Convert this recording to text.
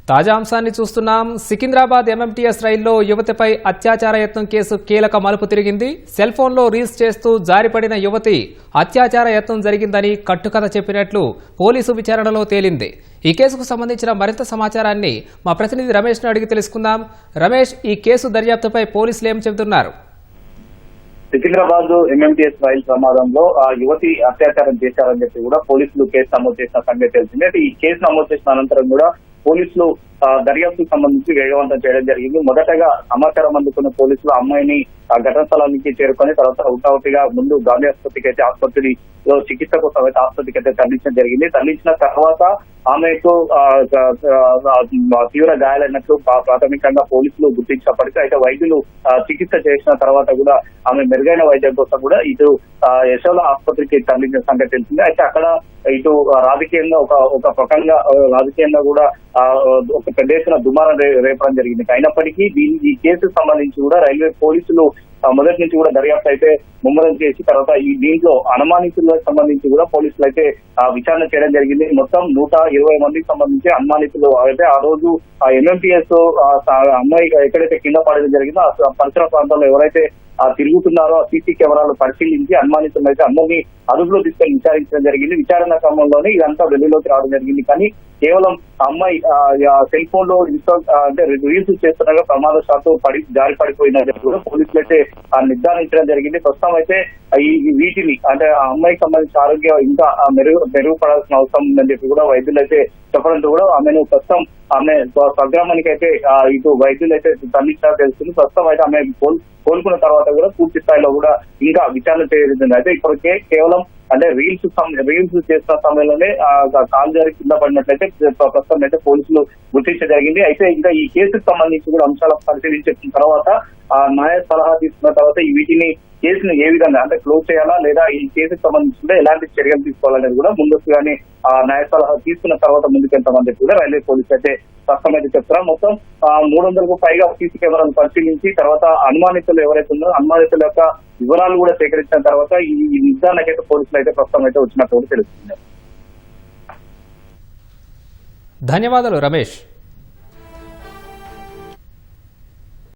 తాజా అంశాన్ని చూస్తున్నాం. సికింద్రాబాద్ ఎంఎంటీఎస్ రైల్లో యువతిపై అత్యాచార యత్నం కేసు కీలక మలుపు తిరిగింది. సెల్ ఫోన్లో రీల్స్ చేస్తూ జారిపడిన యువతి అత్యాచార యత్నం జరిగిందని కట్టుకథ చెప్పినట్లు పోలీసు విచారణలో తేలింది. ఈ కేసుకు సంబంధించిన మరింత సమాచారాన్ని మా ప్రతినిధి రమేష్ను అడిగి తెలుసుకుందాం. రమేష్, ఈ కేసు దర్యాప్తుపై పోలీసులు ఏం చెబుతున్నారు? సికింద్రాబాద్ ఎంఎంటీఎస్ రైలు ప్రమాదంలో ఆ యువతి అత్యాచారం చేశారని చెప్పి కూడా పోలీసులు కేసు నమోదు చేసిన సంగతి తెలిసింది. అయితే ఈ కేసు నమోదు చేసిన అనంతరం కూడా పోలీసులు దర్యాప్తుకు సంబంధించి వేగవంతం చేయడం జరిగింది. మొదటగా సమాచారం అందుకున్న పోలీసులు అమ్మాయిని ఘటన స్థలానికి చేరుకొని తర్వాత హుటాహుటిగా ముందు గాంధీ ఆసుపత్రికి అయితే ఆసుపత్రిలో చికిత్స కోసం అయితే ఆసుపత్రికి అయితే తరలించడం జరిగింది. తరలించిన తర్వాత ఆమెకు తీవ్ర గాయాలైనట్లు ప్రాథమికంగా పోలీసులు గుర్తించినప్పటికీ అయితే వైద్యులు చికిత్స చేసిన తర్వాత కూడా ఆమె మెరుగైన వైద్యం కోసం కూడా ఇటు యశోద ఆసుపత్రికి తరలించిన సంగతి తెలిసింది. అయితే అక్కడ ఇటు రాజకీయంగా ఒక ప్రకంగా రాజకీయంగా కూడా ఒక పెద్ద ఎత్తున దుమారం రేపడం జరిగింది. అయినప్పటికీ ఈ కేసుకు సంబంధించి కూడా రైల్వే పోలీసులు మొదటి నుంచి కూడా దర్యాప్తు అయితే ముమ్మరం చేసి తర్వాత దీంట్లో అనుమానితులకు సంబంధించి కూడా పోలీసులు అయితే విచారణ చేయడం జరిగింది. మొత్తం 120 మందికి సంబంధించి అనుమానితులు అయితే ఆ రోజు ఎంఎంటీఎస్ అమ్మాయి ఎక్కడైతే కింద పడడం జరిగిందో ఆ పరిసర ప్రాంతాల్లో ఎవరైతే తిరుగుతున్నారో ఆ సీసీ కెమెరాలు పరిశీలించి అనుమానితులు అయితే అందరినీ అదుపులో తీసుకొని విచారించడం జరిగింది. విచారణ క్రమంలోనే ఇదంతా వెలుగులోకి రావడం జరిగింది. కానీ కేవలం అమ్మాయి సెల్ ఫోన్ లో ఇన్స్టాల్ అంటే రీల్స్ చేస్తుండగా ప్రమాదశాత్తు జారి పడిపోయిందని కూడా పోలీసులు అయితే నిర్ధారించడం జరిగింది. ప్రస్తుతం అయితే వీటిని అంటే ఆ అమ్మాయికి సంబంధించిన ఆరోగ్యం ఇంకా మెరుగుపడాల్సిన అవసరం ఉందని చెప్పి కూడా వైద్యులు అయితే చెప్పడంతో కూడా ఆమెను ప్రస్తుతం ఆమె స్వగ్రామానికి అయితే ఇటు వైద్యులు అయితే తరలించినట్టు తెలుస్తుంది. ప్రస్తుతం అయితే ఆమె కోలుకున్న తర్వాత కూడా పూర్తి స్థాయిలో కూడా ఇంకా విచారణ చేయడం అయితే ఇప్పటికే కేవలం అంటే రీల్స్ చేస్తున్న సమయంలోనే కాలు జారి కింద పడినట్లయితే ప్రస్తుతం అయితే పోలీసులు గుర్తించడం జరిగింది. అయితే ఇంకా ఈ కేసుకు సంబంధించి కూడా అంశాలను పరిశీలించిన తర్వాత న్యాయ సలహా తీసుకున్న తర్వాత వీటిని కేసును ఏ విధంగా అంటే క్లోజ్ చేయాలా లేదా ఈ కేసుకు సంబంధించి ఎలాంటి చర్యలు తీసుకోవాలనేది కూడా ముందస్తుగానే న్యాయ సలహా తీసుకున్న తర్వాత ముందుకెళ్తామని కూడా రైల్వే పోలీసులు అయితే స్పష్టం అయితే చెప్తారు. మొత్తం 300కు పైగా సీసీ కెమెరాలు పరిశీలించి తర్వాత అనుమానితులు ఎవరైతే ఉన్నారో అనుమానితుల యొక్క వివరాలు కూడా సేకరించిన తర్వాత ఈ నిర్ధారణకైతే పోలీసులు అయితే ప్రస్తుతం అయితే వచ్చినట్టు తెలుస్తుంది. ధన్యవాదాలు రమేష్.